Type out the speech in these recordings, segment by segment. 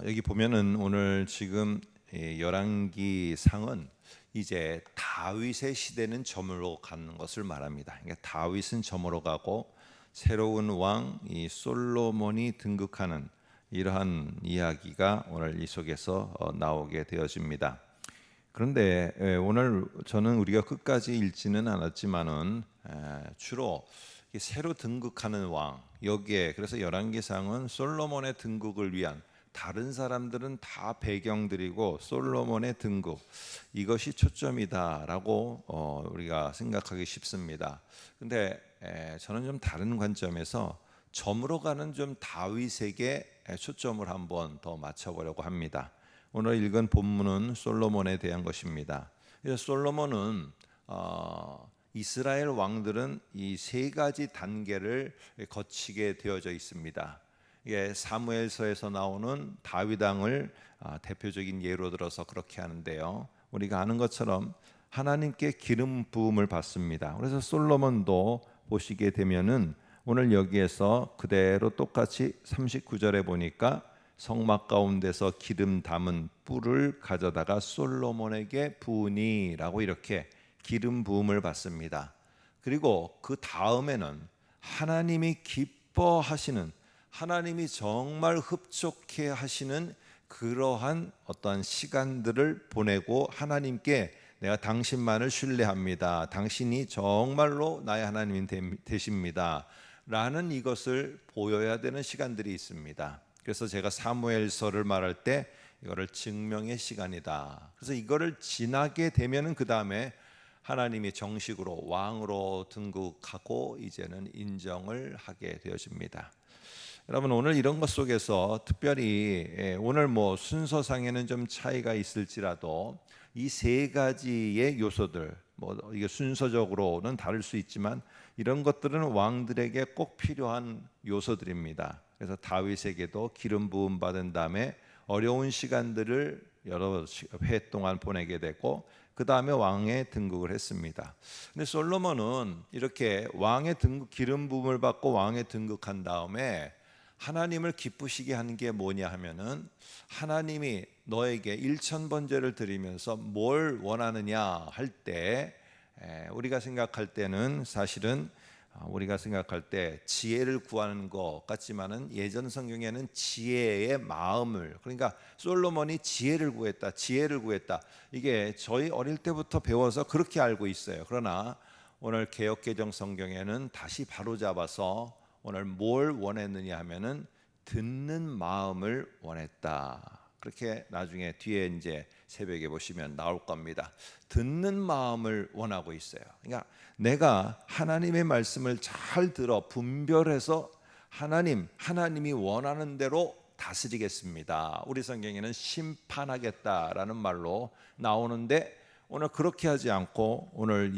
여기 보면은 오늘 지금 열왕기 상은 이제 다윗의 시대는 저물어 가는 것을 말합니다. 그러니까 다윗은 저물어 가고 새로운 왕 이 솔로몬이 등극하는 이러한 이야기가 오늘 이 속에서 나오게 되어집니다. 그런데 오늘 저는 우리가 끝까지 읽지는 않았지만은 주로 새로 등극하는 왕 여기에 그래서 열왕기상은 솔로몬의 등극을 위한 다른 사람들은 다 배경들이고 솔로몬의 등극 이것이 초점이다라고 우리가 생각하기 쉽습니다. 근데 저는 좀 다른 관점에서 저물어가는 좀 다윗에게 초점을 한번 더 맞춰보려고 합니다. 오늘 읽은 본문은 솔로몬에 대한 것입니다. 그래서 솔로몬은 이스라엘 왕들은 이 세 가지 단계를 거치게 되어져 있습니다. 이게 사무엘서에서 나오는 다윗 왕을 대표적인 예로 들어서 그렇게 하는데요. 우리가 아는 것처럼 하나님께 기름 부음을 받습니다. 그래서 솔로몬도 보시게 되면은 오늘 여기에서 그대로 똑같이 39절에 보니까 성막 가운데서 기름 담은 뿔을 가져다가 솔로몬에게 부으니라고 이렇게 기름 부음을 받습니다. 그리고 그 다음에는 하나님이 기뻐하시는 하나님이 정말 흡족해 하시는 그러한 어떠한 시간들을 보내고 하나님께 내가 당신만을 신뢰합니다. 당신이 정말로 나의 하나님이 되십니다. 라는 이것을 보여야 되는 시간들이 있습니다. 그래서 제가 사무엘서를 말할 때 이거를 증명의 시간이다. 그래서 이거를 지나게 되면은 그 다음에 하나님이 정식으로 왕으로 등극하고 이제는 인정을 하게 되어집니다. 여러분 오늘 이런 것 속에서 특별히 오늘 순서상에는 좀 차이가 있을지라도 이 세 가지의 요소들 이게 순서적으로는 다를 수 있지만 이런 것들은 왕들에게 꼭 필요한 요소들입니다. 그래서 다윗에게도 기름 부음 받은 다음에 어려운 시간들을 여러 회 동안 보내게 되고 그 다음에 왕의 등극을 했습니다. 근데 솔로몬은 이렇게 왕의 등극 기름 부음을 받고 왕의 등극한 다음에 하나님을 기쁘시게 하는 게 뭐냐 하면은 하나님이 너에게 일천번제를 드리면서 뭘 원하느냐 할 때 우리가 생각할 때는 사실은 우리가 생각할 때 지혜를 구하는 것 같지만은 예전 성경에는 지혜의 마음을 그러니까 솔로몬이 지혜를 구했다. 이게 저희 어릴 때부터 배워서 그렇게 알고 있어요. 그러나 오늘 개역개정 성경에는 다시 바로잡아서 오늘 뭘 원했느냐 하면은 듣는 마음을 원했다. 그렇게 나중에 뒤에 이제 새벽에 보시면 나올 겁니다. 듣는 마음을 원하고 있어요. 그러니까 내가 하나님의 말씀을 잘 들어 분별해서 하나님이 원하는 대로 다스리겠습니다. 우리 성경에는 심판하겠다라는 말로 나오는데 오늘 그렇게 하지 않고 오늘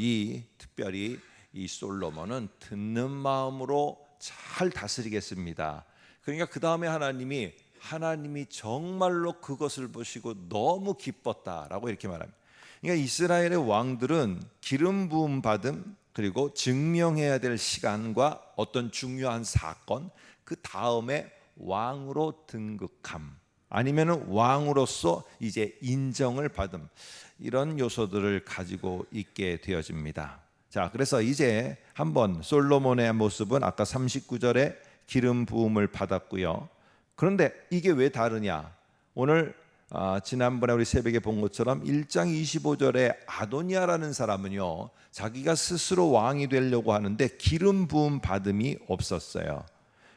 특별히 이 솔로몬은 듣는 마음으로 잘 다스리겠습니다. 그러니까 그 다음에 하나님이 정말로 그것을 보시고 너무 기뻤다라고 이렇게 말합니다. 그러니까 이스라엘의 왕들은 기름 부음 받음 그리고 증명해야 될 시간과 어떤 중요한 사건 그 다음에 왕으로 등극함 아니면은 왕으로서 이제 인정을 받음 이런 요소들을 가지고 있게 되어집니다. 자, 그래서 이제 한번 솔로몬의 모습은 아까 39절에 기름 부음을 받았고요. 그런데 이게 왜 다르냐? 오늘 지난번에 우리 새벽에 본 것처럼 1장 25절에 아도니아라는 사람은요 자기가 스스로 왕이 되려고 하는데 기름 부음 받음이 없었어요.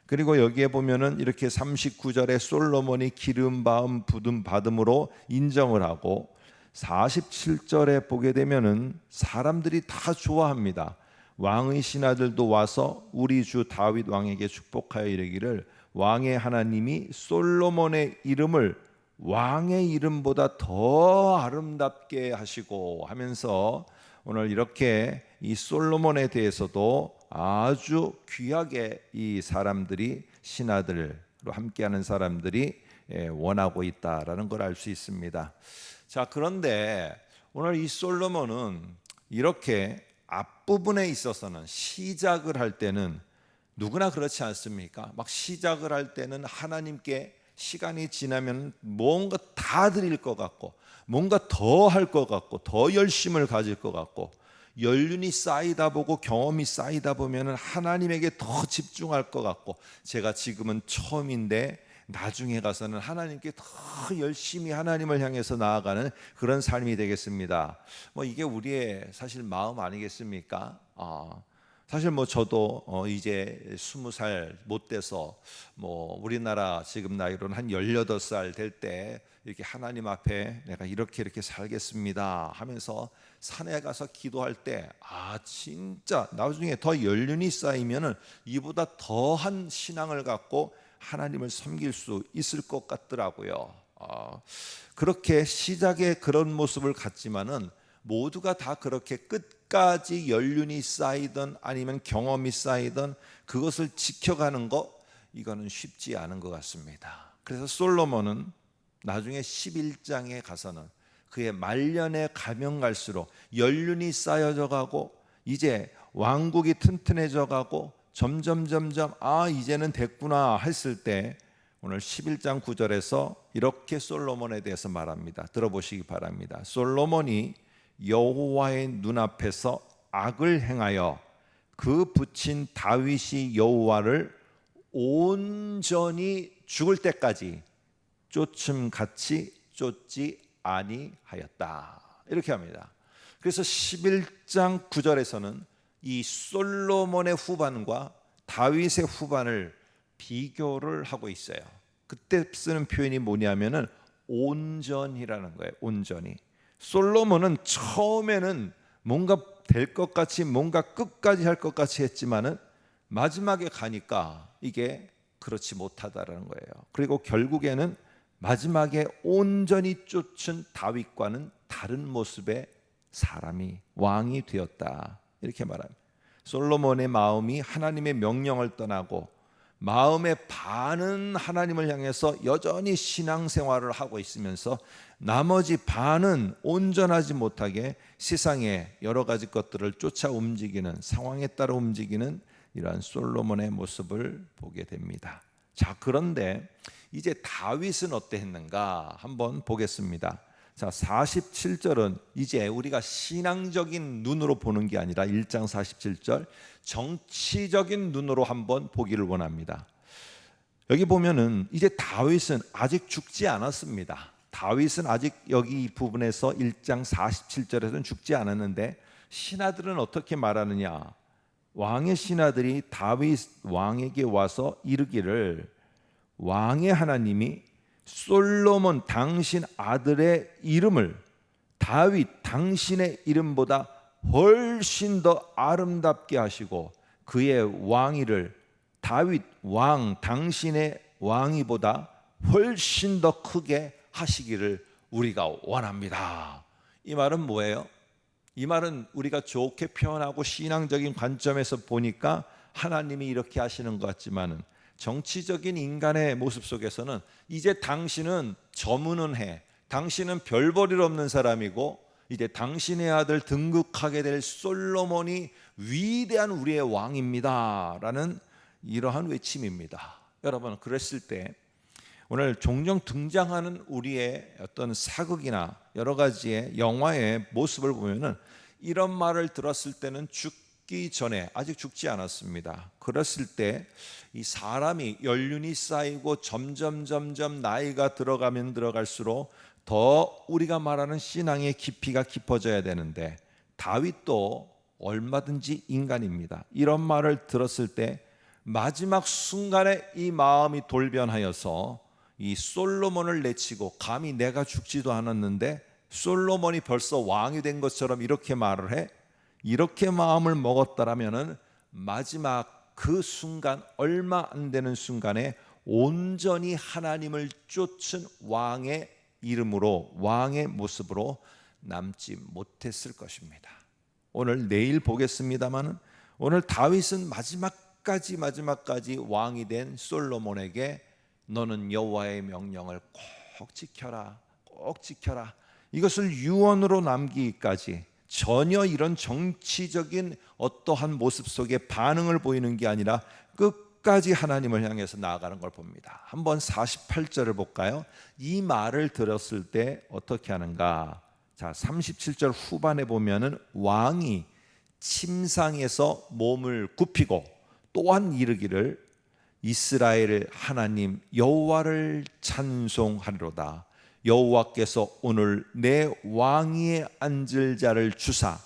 그리고 여기에 보면은 이렇게 39절에 솔로몬이 기름 부음 받음으로 인정을 하고 47절에 보게 되면은 사람들이 다 좋아합니다. 왕의 신하들도 와서 우리 주 다윗 왕에게 축복하여 이르기를 왕의 하나님이 솔로몬의 이름을 왕의 이름보다 더 아름답게 하시고 하면서 오늘 이렇게 이 솔로몬에 대해서도 아주 귀하게 이 사람들이 신하들로 함께하는 사람들이 원하고 있다라는 걸 알 수 있습니다. 자, 그런데 오늘 이 솔로몬은 이렇게 앞부분에 있어서는 시작을 할 때는 누구나 그렇지 않습니까? 막 시작을 할 때는 하나님께 시간이 지나면 뭔가 다 드릴 것 같고, 뭔가 더 할 것 같고, 더 열심을 가질 것 같고, 연륜이 쌓이다 보고 경험이 쌓이다 보면 하나님에게 더 집중할 것 같고, 제가 지금은 처음인데 나중에 가서는 하나님께 더 열심히 하나님을 향해서 나아가는 그런 삶이 되겠습니다. 이게 우리의 사실 마음 아니겠습니까? 사실 저도 이제 20살 못 돼서 우리나라 지금 나이로는 한 18살 될 때 이렇게 하나님 앞에 내가 이렇게 살겠습니다 하면서 산에 가서 기도할 때 진짜 나중에 더 연륜이 쌓이면은 이보다 더한 신앙을 갖고 하나님을 섬길 수 있을 것 같더라고요. 그렇게 시작에 그런 모습을 갖지만은 모두가 다 그렇게 끝까지 연륜이 쌓이든 아니면 경험이 쌓이든 그것을 지켜가는 거, 이거는 쉽지 않은 것 같습니다. 그래서 솔로몬은 나중에 11장에 가서는 그의 말년에 가면 갈수록 연륜이 쌓여져 가고 이제 왕국이 튼튼해져 가고 점점 이제는 됐구나 했을 때 오늘 11장 9절에서 이렇게 솔로몬에 대해서 말합니다. 들어보시기 바랍니다. 솔로몬이 여호와의 눈앞에서 악을 행하여 그 붙인 다윗이 여호와를 온전히 죽을 때까지 쫓음같이 쫓지 아니하였다. 이렇게 합니다. 그래서 11장 9절에서는 이 솔로몬의 후반과 다윗의 후반을 비교를 하고 있어요. 그때 쓰는 표현이 뭐냐면은 온전이라는 거예요. 온전히. 솔로몬은 처음에는 뭔가 될 것 같이, 뭔가 끝까지 할 것 같이 했지만은 마지막에 가니까 이게 그렇지 못하다라는 거예요. 그리고 결국에는 마지막에 온전히 쫓은 다윗과는 다른 모습의 사람이 왕이 되었다. 이렇게 말합니다. 솔로몬의 마음이 하나님의 명령을 떠나고 마음의 반은 하나님을 향해서 여전히 신앙생활을 하고 있으면서 나머지 반은 온전하지 못하게 세상의 여러 가지 것들을 쫓아 움직이는, 상황에 따라 움직이는 이러한 솔로몬의 모습을 보게 됩니다. 자, 그런데 이제 다윗은 어땠는가 한번 보겠습니다. 자, 47절은 이제 우리가 신앙적인 눈으로 보는 게 아니라 1장 47절 정치적인 눈으로 한번 보기를 원합니다. 여기 보면은 이제 다윗은 아직 죽지 않았습니다. 다윗은 아직 여기 이 부분에서 1장 47절에서는 죽지 않았는데 신하들은 어떻게 말하느냐? 왕의 신하들이 다윗 왕에게 와서 이르기를 왕의 하나님이 솔로몬 당신 아들의 이름을 다윗 당신의 이름보다 훨씬 더 아름답게 하시고 그의 왕위를 다윗 왕 당신의 왕위보다 훨씬 더 크게 하시기를 우리가 원합니다. 이 말은 뭐예요? 이 말은 우리가 좋게 표현하고 신앙적인 관점에서 보니까 하나님이 이렇게 하시는 것 같지만은 정치적인 인간의 모습 속에서는 이제 당신은 저무는해, 당신은 별 볼일 없는 사람이고 이제 당신의 아들 등극하게 될 솔로몬이 위대한 우리의 왕입니다 라는 이러한 외침입니다. 여러분, 그랬을 때 오늘 종종 등장하는 우리의 어떤 사극이나 여러 가지의 영화의 모습을 보면은 이런 말을 들었을 때는 죽기 전에, 아직 죽지 않았습니다. 그랬을 때 이 사람이 연륜이 쌓이고 점점 나이가 들어가면 들어갈수록 더 우리가 말하는 신앙의 깊이가 깊어져야 되는데 다윗도 얼마든지 인간입니다. 이런 말을 들었을 때 마지막 순간에 이 마음이 돌변하여서 이 솔로몬을 내치고 감히 내가 죽지도 않았는데 솔로몬이 벌써 왕이 된 것처럼 이렇게 말을 해? 이렇게 마음을 먹었다라면은 마지막 그 순간, 얼마 안 되는 순간에 온전히 하나님을 쫓은 왕의 이름으로, 왕의 모습으로 남지 못했을 것입니다. 오늘 내일 보겠습니다. 오늘 다윗은 마지막까지 왕이 된 솔로몬에게 너는 여호와의 명령을 꼭 지켜라, 꼭 지켜라, 이것을 유언으로 남기기까지 전혀 이런 정치적인 어떠한 모습 속에 반응을 보이는 게 아니라 끝까지 하나님을 향해서 나아가는 걸 봅니다. 한번 48절을 볼까요? 이 말을 들었을 때 어떻게 하는가? 자, 37절 후반에 보면은 왕이 침상에서 몸을 굽히고 또한 이르기를 이스라엘 하나님 여호와를 찬송하리로다. 여호와께서 오늘 내 왕위에 앉을 자를 주사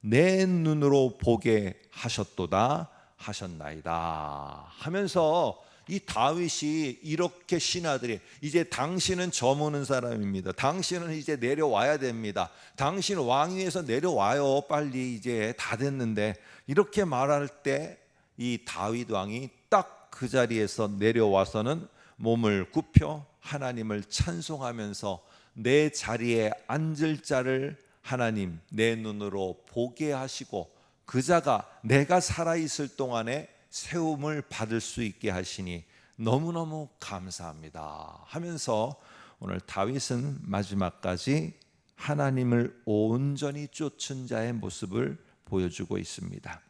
내 눈으로 보게 하셨도다 하셨나이다 하면서 이 다윗이 이렇게 신하들이 이제 당신은 저무는 사람입니다. 당신은 이제 내려와야 됩니다. 당신 왕위에서 내려와요. 빨리 이제 다 됐는데 이렇게 말할 때 이 다윗 왕이 딱 그 자리에서 내려와서는 몸을 굽혀 하나님을 찬송하면서 내 자리에 앉을 자를 하나님 내 눈으로 보게 하시고 그 자가 내가 살아있을 동안에 세움을 받을 수 있게 하시니 너무너무 감사합니다 하면서 오늘 다윗은 마지막까지 하나님을 온전히 쫓은 자의 모습을 보여주고 있습니다.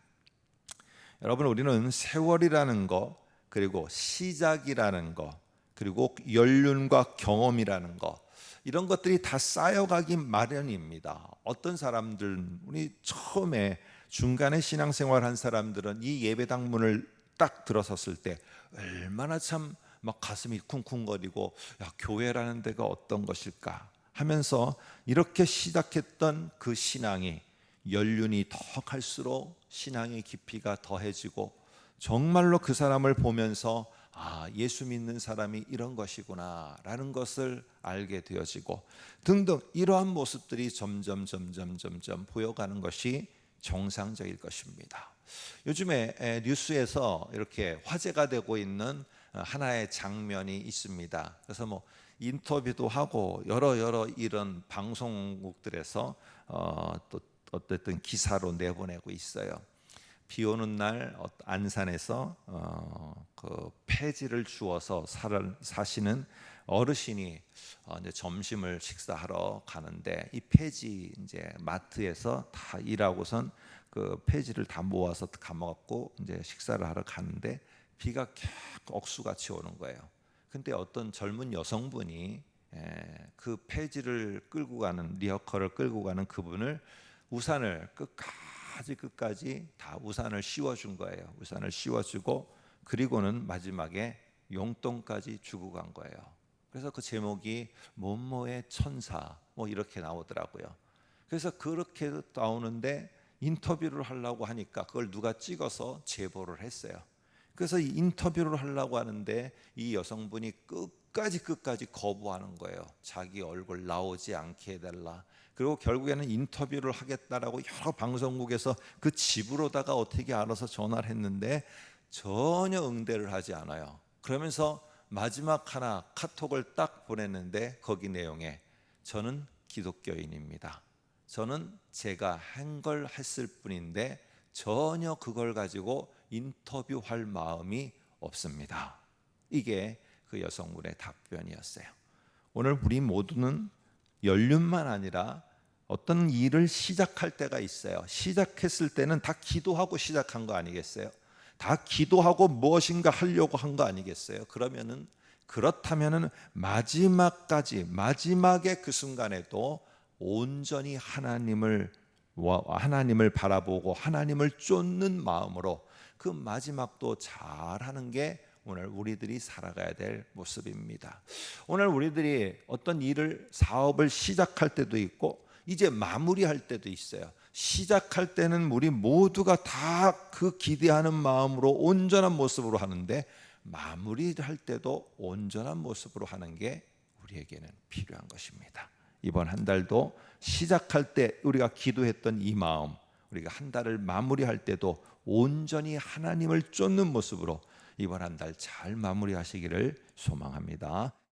여러분, 우리는 세월이라는 거, 그리고 시작이라는 거, 그리고 연륜과 경험이라는 거, 이런 것들이 다 쌓여가기 마련입니다. 어떤 사람들은 우리 처음에 중간에 신앙생활한 사람들은 이 예배당 문을 딱 들어섰을 때 얼마나 참 막 가슴이 쿵쿵거리고 야, 교회라는 데가 어떤 것일까 하면서 이렇게 시작했던 그 신앙이 연륜이 더 갈수록 신앙의 깊이가 더해지고 정말로 그 사람을 보면서 아, 예수 믿는 사람이 이런 것이구나 라는 것을 알게 되어지고 등등 이러한 모습들이 점점 보여가는 것이 정상적일 것입니다. 요즘에 뉴스에서 이렇게 화제가 되고 있는 하나의 장면이 있습니다. 그래서 뭐 인터뷰도 하고 여러 이런 방송국들에서 또 어쨌든 기사로 내보내고 있어요. 비 오는 날 안산에서 그 폐지를 주워서 사시는 어르신이 이제 점심을 식사하러 가는데 이 폐지 이제 마트에서 다 일하고선 그 폐지를 다 모아서 감아갖고 이제 식사를 하러 가는데 비가 계속 억수같이 오는 거예요. 근데 어떤 젊은 여성분이 그 폐지를 끌고 가는 리어커를 끌고 가는 그분을 우산을 끝까지 다 우산을 씌워준 거예요. 우산을 씌워주고 그리고는 마지막에 용돈까지 주고 간 거예요. 그래서 그 제목이 뭐뭐의 천사 뭐 이렇게 나오더라고요. 그래서 그렇게 나오는데 인터뷰를 하려고 하니까 그걸 누가 찍어서 제보를 했어요. 그래서 이 인터뷰를 하려고 하는데 이 여성분이 끝까지 거부하는 거예요. 자기 얼굴 나오지 않게 해달라. 그리고 결국에는 인터뷰를 하겠다라고 여러 방송국에서 그 집으로다가 어떻게 알아서 전화를 했는데 전혀 응대를 하지 않아요. 그러면서 마지막 하나 카톡을 딱 보냈는데 거기 내용에 저는 기독교인입니다. 저는 제가 한 걸 했을 뿐인데 전혀 그걸 가지고 인터뷰할 마음이 없습니다. 이게 그 여성분의 답변이었어요. 오늘 우리 모두는 연륜만 아니라 어떤 일을 시작할 때가 있어요. 시작했을 때는 다 기도하고 시작한 거 아니겠어요? 다 기도하고 무엇인가 하려고 한 거 아니겠어요? 그렇다면은 마지막의 그 순간에도 온전히 하나님을 바라보고 하나님을 쫓는 마음으로 그 마지막도 잘하는 게 오늘 우리들이 살아가야 될 모습입니다. 오늘 우리들이 어떤 사업을 시작할 때도 있고 이제 마무리할 때도 있어요. 시작할 때는 우리 모두가 다 그 기대하는 마음으로 온전한 모습으로 하는데 마무리할 때도 온전한 모습으로 하는 게 우리에게는 필요한 것입니다. 이번 한 달도 시작할 때 우리가 기도했던 이 마음, 우리가 한 달을 마무리할 때도 온전히 하나님을 쫓는 모습으로 이번 한 달 잘 마무리하시기를 소망합니다.